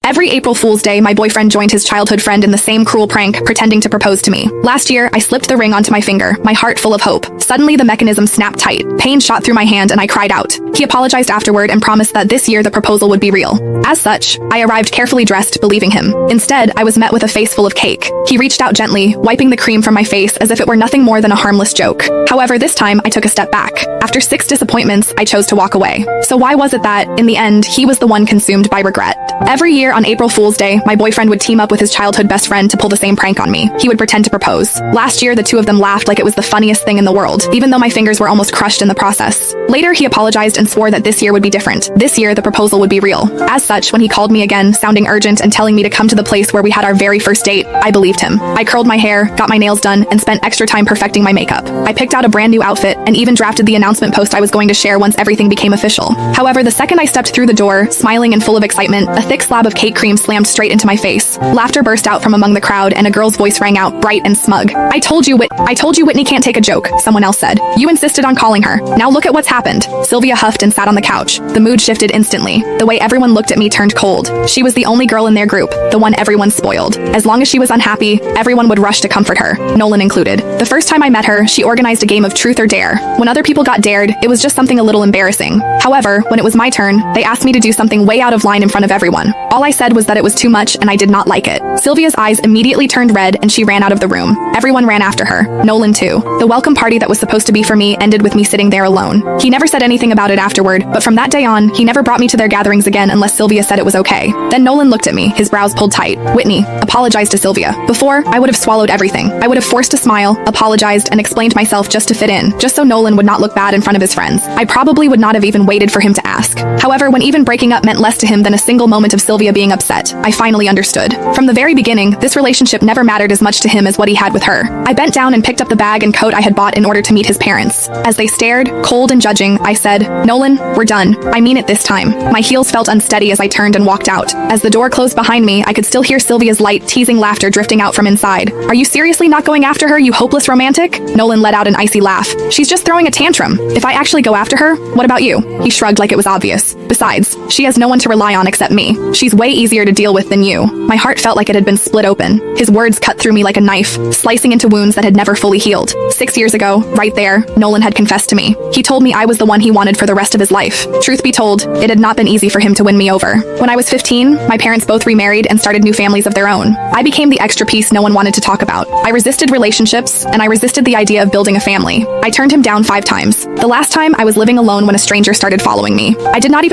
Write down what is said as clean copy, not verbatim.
Every April Fool's Day, my boyfriend joined his childhood friend in the same cruel prank, pretending to propose to me. Last year, I slipped the ring onto my finger, my heart full of hope. Suddenly, the mechanism snapped tight. Pain shot through my hand and I cried out. He apologized afterward and promised that this year the proposal would be real. As such, I arrived carefully dressed, believing him. Instead, I was met with a face full of cake. He reached out gently, wiping the cream from my face as if it were nothing more than a harmless joke. However, this time, I took a step back. After 6 disappointments, I chose to walk away. So why was it that, in the end, he was the one consumed by regret? Every year on April Fool's Day, my boyfriend would team up with his childhood best friend to pull the same prank on me. He would pretend to propose. Last year, the two of them laughed like it was the funniest thing in the world, even though my fingers were almost crushed in the process. Later, he apologized and swore that this year would be different. This year, the proposal would be real. As such, when he called me again, sounding urgent and telling me to come to the place where we had our very first date, I believed him. I curled my hair, got my nails done, and spent extra time perfecting my makeup. I picked out a brand new outfit and even drafted the announcement post I was going to share once everything became official. However, the second I stepped through the door, smiling and full of excitement, a thick slab of cake cream slammed straight into my face. Laughter burst out from among the crowd and a girl's voice rang out, bright and smug. I told you Whitney can't take a joke, someone else said. You insisted on calling her. Now look at what's happened. Sylvia huffed and sat on the couch. The mood shifted instantly. The way everyone looked at me turned cold. She was the only girl in their group, the one everyone spoiled. As long as she was unhappy, everyone would rush to comfort her, Nolan included. The first time I met her, she organized a game of truth or dare. When other people got dared, it was just something a little embarrassing. However, when it was my turn, they asked me to do something way out of line in front of everyone. All I said was that it was too much and I did not like it. Sylvia's eyes immediately turned red and she ran out of the room. Everyone ran after her, Nolan too. The welcome party that was supposed to be for me ended with me sitting there alone. He never said anything about it afterward, but from that day on, he never brought me to their gatherings again unless Sylvia said it was okay. Then Nolan looked at me, his brows pulled tight. Whitney, apologize to Sylvia. Before, I would have swallowed everything. I would have forced a smile, apologized, and explained myself just to fit in, just so Nolan would not look bad in front of his friends. I probably would not have even waited for him to ask. However, when even breaking up meant less to him than a single moment of Sylvia being upset, I finally understood. From the very beginning, this relationship never mattered as much to him as what he had with her. I bent down and picked up the bag and coat I had bought in order to meet his parents. As they stared, cold and judging, I said, Nolan, we're done. I mean it this time. My heels felt unsteady as I turned and walked out. As the door closed behind me, I could still hear Sylvia's light, teasing laughter drifting out from inside. Are you seriously not going after her, you hopeless romantic? Nolan let out an icy laugh. She's just throwing a tantrum. If I actually go after her, what about you? He shrugged like it was obvious. Besides, she has no one to rely on except me. She's way easier to deal with than you. My heart felt like it had been split open. His words cut through me like a knife, slicing into wounds that had never fully healed. 6 years ago, right there, Nolan had confessed to me. He told me I was the one he wanted for the rest of his life. Truth be told, it had not been easy for him to win me over. When I was 15, my parents both remarried and started new families of their own. I became the extra piece no one wanted to talk about. I resisted relationships, and I resisted the idea of building a family. I turned him down 5 times. The last time, I was living alone when a stranger started following me. I did not even